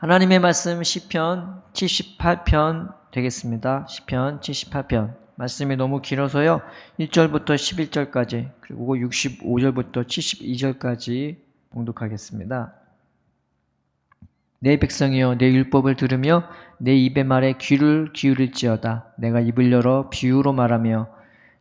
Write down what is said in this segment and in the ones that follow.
하나님의 말씀 시편 78편 되겠습니다. 시편 78편. 말씀이 너무 길어서요. 1절부터 11절까지 그리고 65절부터 72절까지 봉독하겠습니다. 내 백성이여 내 율법을 들으며 내 입의 말에 귀를 기울일지어다. 내가 입을 열어 비유로 말하며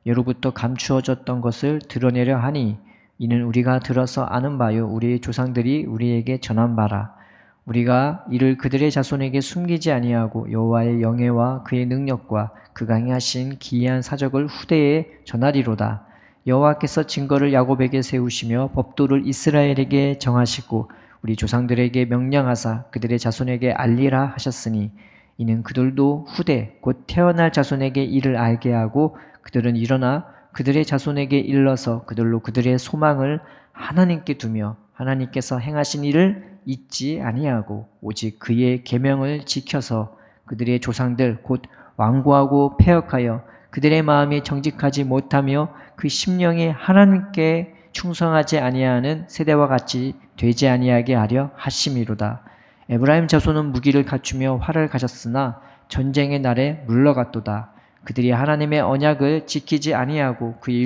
예로부터 감추어졌던 것을 드러내려 하니 이는 우리가 들어서 아는 바요 우리의 조상들이 우리에게 전한 바라. 우리가 이를 그들의 자손에게 숨기지 아니하고 여호와의 영예와 그의 능력과 그가 행하신 기이한 사적을 후대에 전하리로다. 여호와께서 증거를 야곱에게 세우시며 법도를 이스라엘에게 정하시고 우리 조상들에게 명령하사 그들의 자손에게 알리라 하셨으니 이는 그들도 후대 곧 태어날 자손에게 이를 알게 하고 그들은 일어나 그들의 자손에게 일러서 그들로 그들의 소망을 하나님께 두며 하나님께서 행하신 일을 잊지 아니하고 오직 그의 계명을 지켜서 그들의 조상들 곧 완고하고 패역하여 그들의 마음이 정직하지 못하며 그 심령이 하나님께 충성하지 아니하는 세대와 같이 되지 아니하게 하려 하심이로다. 에브라임 자손은 무기를 갖추며 활을 가졌으나 전쟁의 날에 물러갔도다. 그들이 하나님의 언약을 지키지 아니하고 그의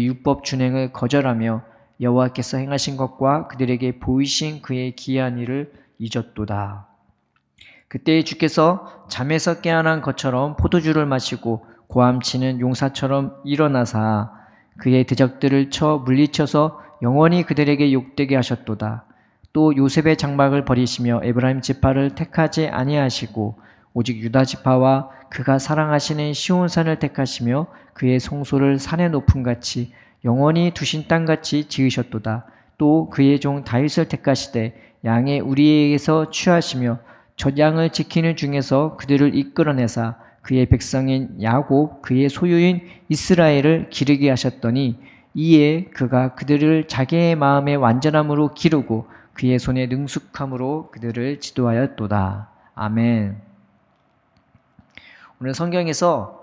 율법 준행을 거절하며 여호와께서 행하신 것과 그들에게 보이신 그의 기이한 일을 잊었도다. 그때 주께서 잠에서 깨어난 것처럼 포도주를 마시고 고함치는 용사처럼 일어나사 그의 대적들을 쳐 물리쳐서 영원히 그들에게 욕되게 하셨도다. 또 요셉의 장막을 버리시며 에브라임 지파를 택하지 아니하시고 오직 유다 지파와 그가 사랑하시는 시온산을 택하시며 그의 성소를 산의 높음같이 영원히 두신 땅같이 지으셨도다. 또 그의 종 다윗을 택하시되 양의 우리에게서 취하시며 젖양을 지키는 중에서 그들을 이끌어내사 그의 백성인 야곱 그의 소유인 이스라엘을 기르게 하셨더니 이에 그가 그들을 자기의 마음의 완전함으로 기르고 그의 손의 능숙함으로 그들을 지도하였도다. 아멘. 오늘 성경에서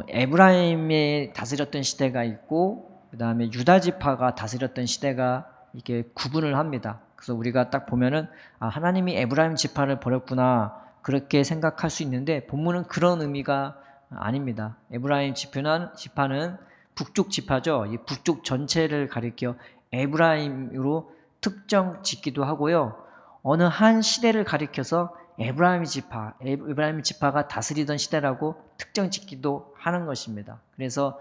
에브라임이 다스렸던 시대가 있고 그 다음에 유다 지파가 다스렸던 시대가 이게 구분을 합니다. 그래서 우리가 딱 보면은 하나님이 에브라임 지파를 버렸구나 그렇게 생각할 수 있는데 본문은 그런 의미가 아닙니다. 에브라임 지파는 북쪽 지파죠. 이 북쪽 전체를 가리켜 에브라임으로 특정 짓기도 하고요. 어느 한 시대를 가리켜서 에브라임 지파가 다스리던 시대라고 특정 짓기도 하는 것입니다. 그래서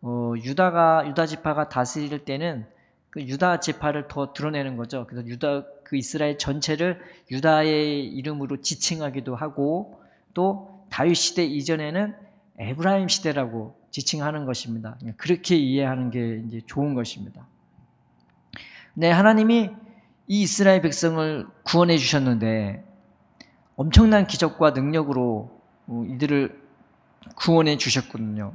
유다 지파가 다스릴 때는 그 유다 지파를 더 드러내는 거죠. 그래서 그 이스라엘 전체를 유다의 이름으로 지칭하기도 하고 또 다윗 시대 이전에는 에브라임 시대라고 지칭하는 것입니다. 그렇게 이해하는 게 이제 좋은 것입니다. 네, 하나님이 이 이스라엘 백성을 구원해 주셨는데 엄청난 기적과 능력으로 이들을 구원해 주셨거든요.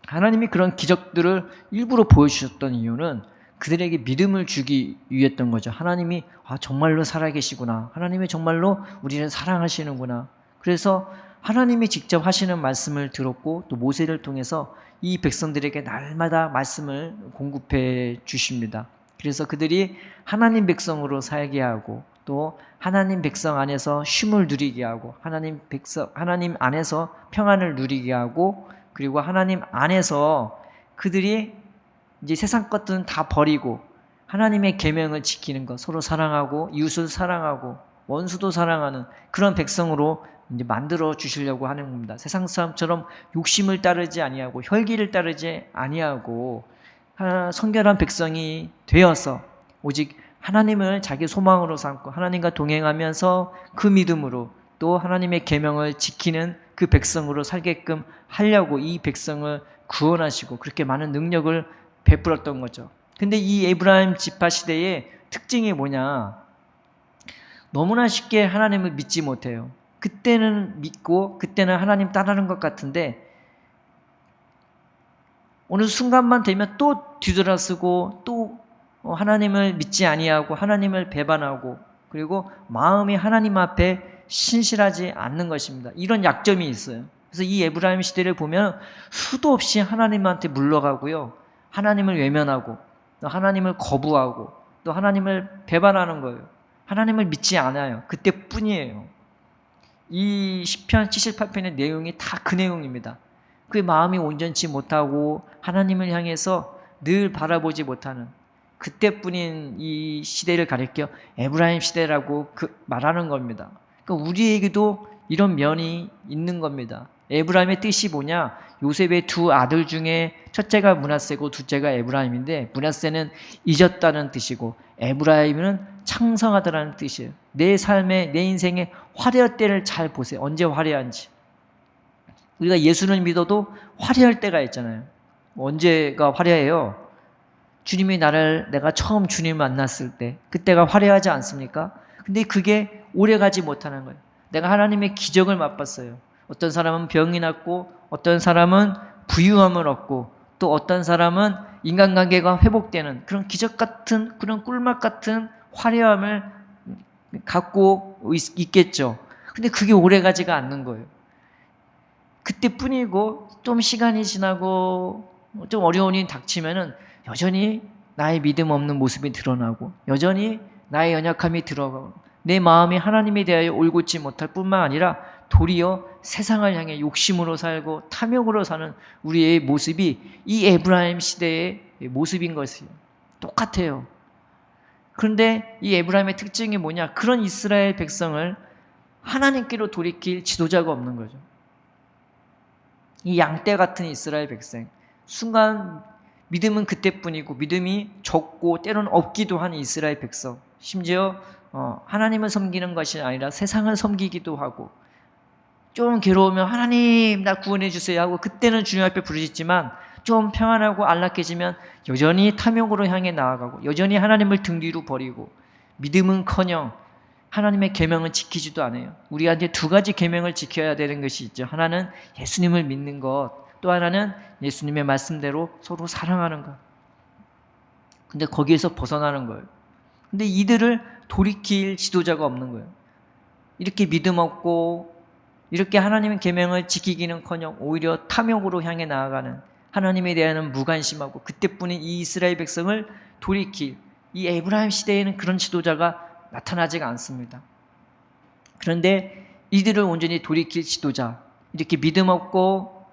하나님이 그런 기적들을 일부러 보여주셨던 이유는 그들에게 믿음을 주기 위했던 거죠. 하나님이 정말로 살아계시구나. 하나님이 정말로 우리를 사랑하시는구나. 그래서 하나님이 직접 하시는 말씀을 들었고 또 모세를 통해서 이 백성들에게 날마다 말씀을 공급해 주십니다. 그래서 그들이 하나님 백성으로 살게 하고 또 하나님 백성 안에서 쉼을 누리게 하고 하나님 안에서 평안을 누리게 하고 그리고 하나님 안에서 그들이 이제 세상 것들은 다 버리고 하나님의 계명을 지키는 것, 서로 사랑하고 이웃을 사랑하고 원수도 사랑하는 그런 백성으로 이제 만들어 주시려고 하는 겁니다. 세상 사람처럼 욕심을 따르지 아니하고 혈기를 따르지 아니하고 성결한 백성이 되어서 오직 하나님을 자기 소망으로 삼고 하나님과 동행하면서 그 믿음으로 또 하나님의 계명을 지키는 그 백성으로 살게끔 하려고 이 백성을 구원하시고 그렇게 많은 능력을 베풀었던 거죠. 근데 이 에브라임 지파 시대의 특징이 뭐냐? 너무나 쉽게 하나님을 믿지 못해요. 그때는 믿고 그때는 하나님 따르는 것 같은데 어느 순간만 되면 또 뒤돌아서고 또 하나님을 믿지 아니하고 하나님을 배반하고 그리고 마음이 하나님 앞에 신실하지 않는 것입니다. 이런 약점이 있어요. 그래서 이 에브라임 시대를 보면 수도 없이 하나님한테 물러가고요. 하나님을 외면하고 또 하나님을 거부하고 또 하나님을 배반하는 거예요. 하나님을 믿지 않아요. 그때뿐이에요. 이 시편 78편의 내용이 다 그 내용입니다. 그의 마음이 온전치 못하고 하나님을 향해서 늘 바라보지 못하는 그때뿐인 이 시대를 가리켜 에브라임 시대라고 말하는 겁니다. 그러니까 우리에게도 이런 면이 있는 겁니다. 에브라임의 뜻이 뭐냐? 요셉의 두 아들 중에 첫째가 므낫세고 둘째가 에브라임인데, 므낫세는 잊었다는 뜻이고 에브라임은 창성하다는 뜻이에요. 내 삶에, 내 인생의 화려할 때를 잘 보세요. 언제 화려한지. 우리가 예수를 믿어도 화려할 때가 있잖아요. 언제가 화려해요? 주님이 내가 처음 주님을 만났을 때, 그때가 화려하지 않습니까? 근데 그게 오래가지 못하는 거예요. 내가 하나님의 기적을 맛봤어요. 어떤 사람은 병이 낫고, 어떤 사람은 부유함을 얻고, 또 어떤 사람은 인간관계가 회복되는 그런 기적 같은, 그런 꿀맛 같은 화려함을 갖고 있겠죠. 근데 그게 오래가지가 않는 거예요. 그때뿐이고, 좀 시간이 지나고 좀 어려운 일이 닥치면은 여전히 나의 믿음 없는 모습이 드러나고, 여전히 나의 연약함이 드러나고, 내 마음이 하나님에 대하여 올곧지 못할 뿐만 아니라 도리어 세상을 향해 욕심으로 살고 탐욕으로 사는 우리의 모습이 이 에브라임 시대의 모습인 것이에요. 똑같아요. 그런데 이 에브라임의 특징이 뭐냐? 그런 이스라엘 백성을 하나님께로 돌이킬 지도자가 없는 거죠. 이 양떼 같은 이스라엘 백성, 순간 믿음은 그때뿐이고 믿음이 적고 때로는 없기도 한 이스라엘 백성, 심지어 하나님을 섬기는 것이 아니라 세상을 섬기기도 하고, 좀 괴로우면 하나님 나 구원해 주세요 하고 그때는 주님 앞에 부르짖지만, 좀 평안하고 안락해지면 여전히 탐욕으로 향해 나아가고, 여전히 하나님을 등 뒤로 버리고, 믿음은커녕 하나님의 계명은 지키지도 않아요. 우리한테 두 가지 계명을 지켜야 되는 것이 있죠. 하나는 예수님을 믿는 것, 또 하나는 예수님의 말씀대로 서로 사랑하는 것. 근데 거기에서 벗어나는 거예요. 근데 이들을 돌이킬 지도자가 없는 거예요. 이렇게 믿음 없고 이렇게 하나님의 계명을 지키기는커녕 오히려 탐욕으로 향해 나아가는, 하나님에 대한 무관심하고 그때뿐인 이 이스라엘 백성을 돌이킬, 이 에브라임 시대에는 그런 지도자가 나타나지가 않습니다. 그런데 이들을 온전히 돌이킬 지도자, 이렇게 믿음 없고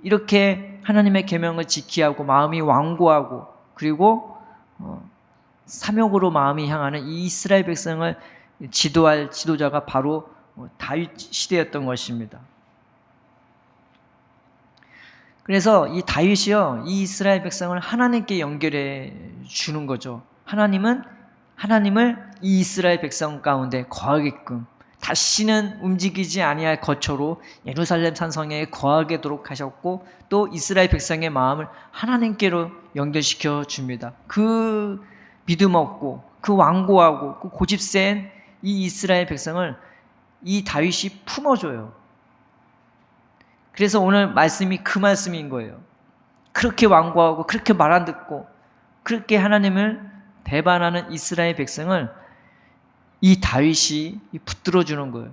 이렇게 하나님의 계명을 지키야 하고 마음이 완고하고 그리고 사명으로 마음이 향하는 이 이스라엘 백성을 지도할 지도자가 바로 다윗 시대였던 것입니다. 그래서 이 다윗이요, 이 이스라엘 백성을 하나님께 연결해 주는 거죠. 하나님을 이 이스라엘 백성 가운데 거하게끔, 다시는 움직이지 아니할 거처로 예루살렘 산성에 거하게도록 하셨고, 또 이스라엘 백성의 마음을 하나님께로 연결시켜 줍니다. 그 믿음 없고 그 완고하고 그 고집센 이 이스라엘 백성을 이 다윗이 품어줘요. 그래서 오늘 말씀이 그 말씀인 거예요. 그렇게 완고하고 그렇게 말 안 듣고 그렇게 하나님을 배반하는 이스라엘 백성을 이 다윗이 붙들어주는 거예요.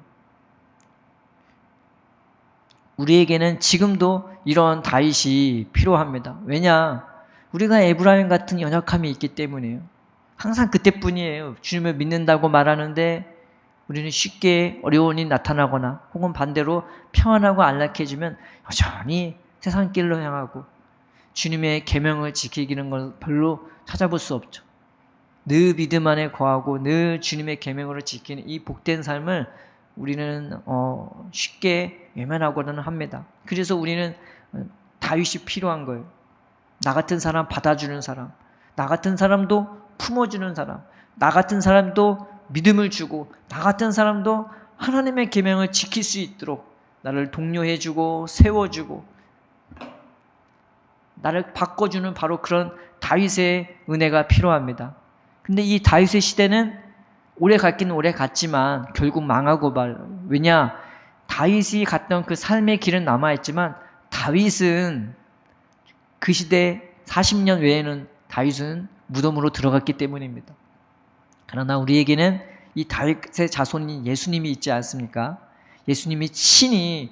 우리에게는 지금도 이런 다윗이 필요합니다. 왜냐? 우리가 에브라임 같은 연약함이 있기 때문이에요. 항상 그때뿐이에요. 주님을 믿는다고 말하는데 우리는 쉽게 어려운 일이 나타나거나 혹은 반대로 평안하고 안락해지면 여전히 세상 길로 향하고 주님의 계명을 지키기는 걸 별로 찾아볼 수 없죠. 늘 믿음 안에 거하고 늘 주님의 계명으로 지키는 이 복된 삶을 우리는 쉽게 외면하고는 합니다. 그래서 우리는 다윗이 필요한 거예요. 나 같은 사람 받아주는 사람, 나 같은 사람도 품어주는 사람, 나 같은 사람도 믿음을 주고, 나 같은 사람도 하나님의 계명을 지킬 수 있도록 나를 독려해주고 세워주고 나를 바꿔주는 바로 그런 다윗의 은혜가 필요합니다. 근데 이 다윗의 시대는 오래 갔긴 오래 갔지만 결국 망하고 말아요. 왜냐? 다윗이 갔던 그 삶의 길은 남아있지만 다윗은 그 시대 40년 외에는 다윗은 무덤으로 들어갔기 때문입니다. 그러나 우리에게는 이 다윗의 자손인 예수님이 있지 않습니까? 예수님이 친히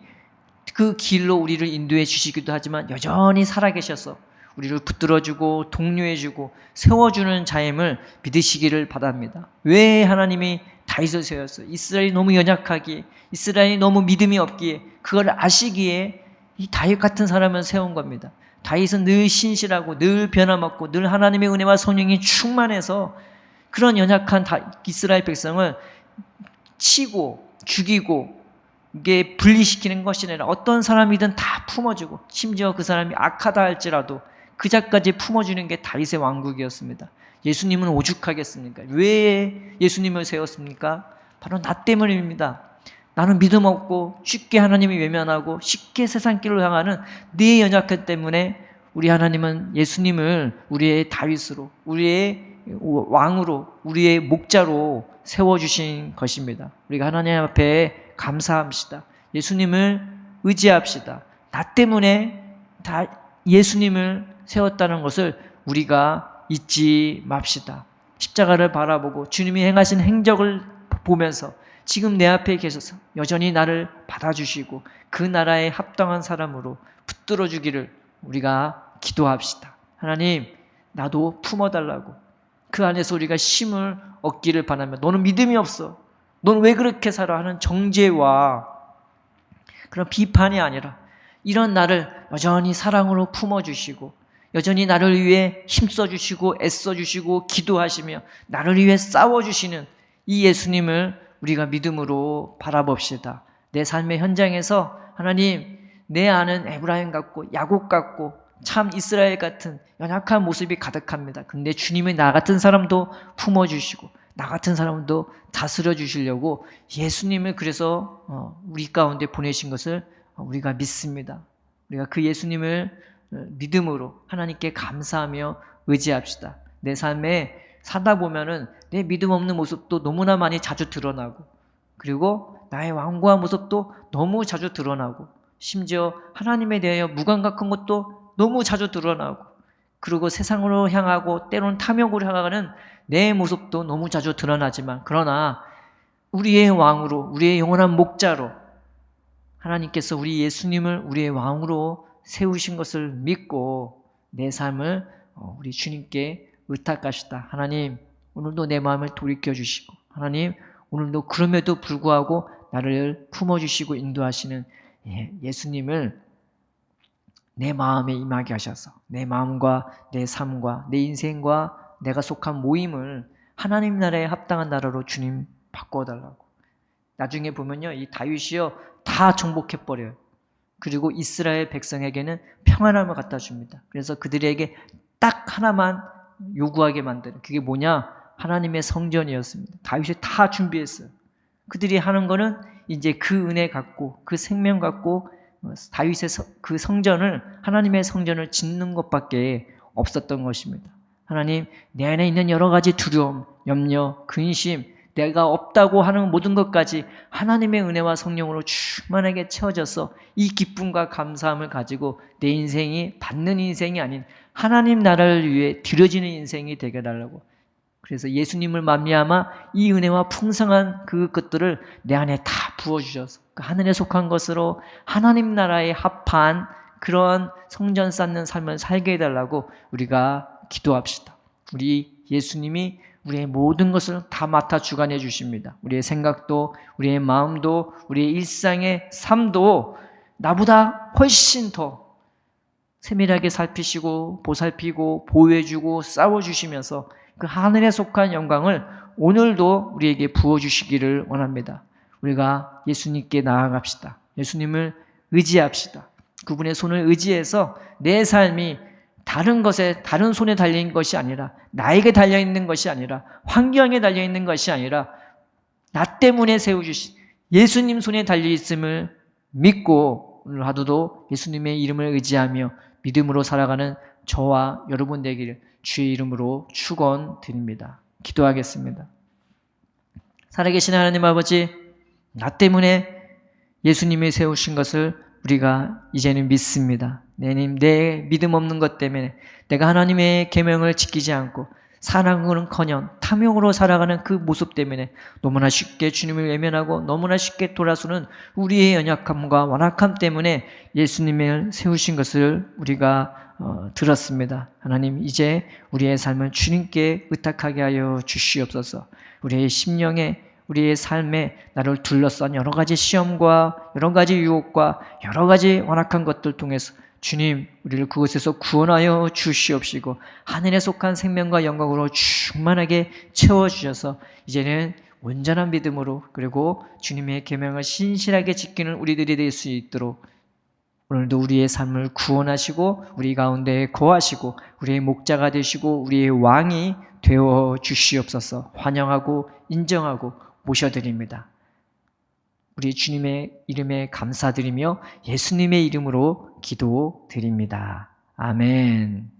그 길로 우리를 인도해 주시기도 하지만 여전히 살아계셔서 우리를 붙들어주고 독려해주고 세워주는 자임을 믿으시기를 바랍니다. 왜 하나님이 다윗을 세웠어요? 이스라엘이 너무 연약하기에, 이스라엘이 너무 믿음이 없기에, 그걸 아시기에 이 다윗 같은 사람을 세운 겁니다. 다윗은 늘 신실하고 늘 변함없고 늘 하나님의 은혜와 성령이 충만해서 그런 연약한 이스라엘 백성을 치고 죽이고 이게 분리시키는 것이 아니라 어떤 사람이든 다 품어주고, 심지어 그 사람이 악하다 할지라도 그 자까지 품어주는 게 다윗의 왕국이었습니다. 예수님은 오죽하겠습니까? 왜 예수님을 세웠습니까? 바로 나 때문입니다. 나는 믿음 없고 쉽게 하나님이 외면하고 쉽게 세상 길로 향하는 네 연약함 때문에 우리 하나님은 예수님을 우리의 다윗으로, 우리의 왕으로, 우리의 목자로 세워주신 것입니다. 우리가 하나님 앞에 감사합시다. 예수님을 의지합시다. 나 때문에 다 예수님을 세웠다는 것을 우리가 잊지 맙시다. 십자가를 바라보고 주님이 행하신 행적을 보면서 지금 내 앞에 계셔서 여전히 나를 받아주시고 그 나라에 합당한 사람으로 붙들어 주기를 우리가 기도합시다. 하나님, 나도 품어달라고, 그 안에서 우리가 힘을 얻기를 바라며, 너는 믿음이 없어, 너는 왜 그렇게 살아 하는 정죄와 그런 비판이 아니라 이런 나를 여전히 사랑으로 품어주시고 여전히 나를 위해 힘써주시고 애써주시고 기도하시며 나를 위해 싸워주시는 이 예수님을 우리가 믿음으로 바라봅시다. 내 삶의 현장에서 하나님, 내 안은 에브라임 같고 야곱 같고 참 이스라엘 같은 연약한 모습이 가득합니다. 근데 주님이 나 같은 사람도 품어주시고 나 같은 사람도 다스려 주시려고 예수님을 그래서 우리 가운데 보내신 것을 우리가 믿습니다. 우리가 그 예수님을 믿음으로 하나님께 감사하며 의지합시다. 내 삶에 살다 보면은 내 믿음 없는 모습도 너무나 많이 자주 드러나고, 그리고 나의 완고한 모습도 너무 자주 드러나고, 심지어 하나님에 대하여 무감각한 것도 너무 자주 드러나고, 그리고 세상으로 향하고 때로는 탐욕으로 향하는 내 모습도 너무 자주 드러나지만, 그러나 우리의 왕으로, 우리의 영원한 목자로 하나님께서 우리 예수님을 우리의 왕으로 세우신 것을 믿고 내 삶을 우리 주님께 의탁합시다. 하나님, 오늘도 내 마음을 돌이켜주시고, 하나님, 오늘도 그럼에도 불구하고 나를 품어주시고 인도하시는 예수님을 내 마음에 임하게 하셔서 내 마음과 내 삶과 내 인생과 내가 속한 모임을 하나님 나라에 합당한 나라로 주님 바꿔달라고. 나중에 보면요, 이 다윗이요 다 정복해버려요. 그리고 이스라엘 백성에게는 평안함을 갖다 줍니다. 그래서 그들에게 딱 하나만 요구하게 만드는, 그게 뭐냐? 하나님의 성전이었습니다. 다윗이 다 준비했어요. 그들이 하는 거는 이제 그 은혜 갖고 그 생명 갖고 다윗의 그 성전을, 하나님의 성전을 짓는 것밖에 없었던 것입니다. 하나님, 내 안에 있는 여러 가지 두려움, 염려, 근심, 내가 없다고 하는 모든 것까지 하나님의 은혜와 성령으로 충만하게 채워져서 이 기쁨과 감사함을 가지고 내 인생이 받는 인생이 아닌 하나님 나라를 위해 드려지는 인생이 되게 해달라고. 그래서 예수님을 말미암아 이 은혜와 풍성한 그것들을 내 안에 다 부어주셔서 그 하늘에 속한 것으로 하나님 나라에 합한 그런 성전 쌓는 삶을 살게 해달라고 우리가 기도합시다. 우리 예수님이 우리의 모든 것을 다 맡아 주관해 주십니다. 우리의 생각도, 우리의 마음도, 우리의 일상의 삶도 나보다 훨씬 더 세밀하게 살피시고 보살피고 보호해주고 싸워주시면서 그 하늘에 속한 영광을 오늘도 우리에게 부어주시기를 원합니다. 우리가 예수님께 나아갑시다. 예수님을 의지합시다. 그분의 손을 의지해서 내 삶이 다른 것에, 다른 손에 달려있는 것이 아니라, 나에게 달려있는 것이 아니라, 환경에 달려있는 것이 아니라 나 때문에 세워주신 예수님 손에 달려있음을 믿고 오늘 하루도 예수님의 이름을 의지하며 믿음으로 살아가는 저와 여러분 되기를 주의 이름으로 축원드립니다. 기도하겠습니다. 살아계신 하나님 아버지, 나 때문에 예수님이 세우신 것을 우리가 이제는 믿습니다. 내 믿음 없는 것 때문에 내가 하나님의 계명을 지키지 않고 사랑으로는커녕 탐욕으로 살아가는 그 모습 때문에 너무나 쉽게 주님을 외면하고 너무나 쉽게 돌아서는 우리의 연약함과 완악함 때문에 예수님을 세우신 것을 우리가 들었습니다. 하나님, 이제 우리의 삶을 주님께 의탁하게 하여 주시옵소서. 우리의 심령에, 우리의 삶에 나를 둘러싼 여러 가지 시험과 여러 가지 유혹과 여러 가지 완악한 것들 통해서 주님, 우리를 그곳에서 구원하여 주시옵시고 하늘에 속한 생명과 영광으로 충만하게 채워주셔서 이제는 온전한 믿음으로, 그리고 주님의 계명을 신실하게 지키는 우리들이 될 수 있도록 오늘도 우리의 삶을 구원하시고 우리 가운데 거하시고 우리의 목자가 되시고 우리의 왕이 되어 주시옵소서. 환영하고 인정하고 모셔드립니다. 우리 주님의 이름에 감사드리며 예수님의 이름으로 기도드립니다. 아멘.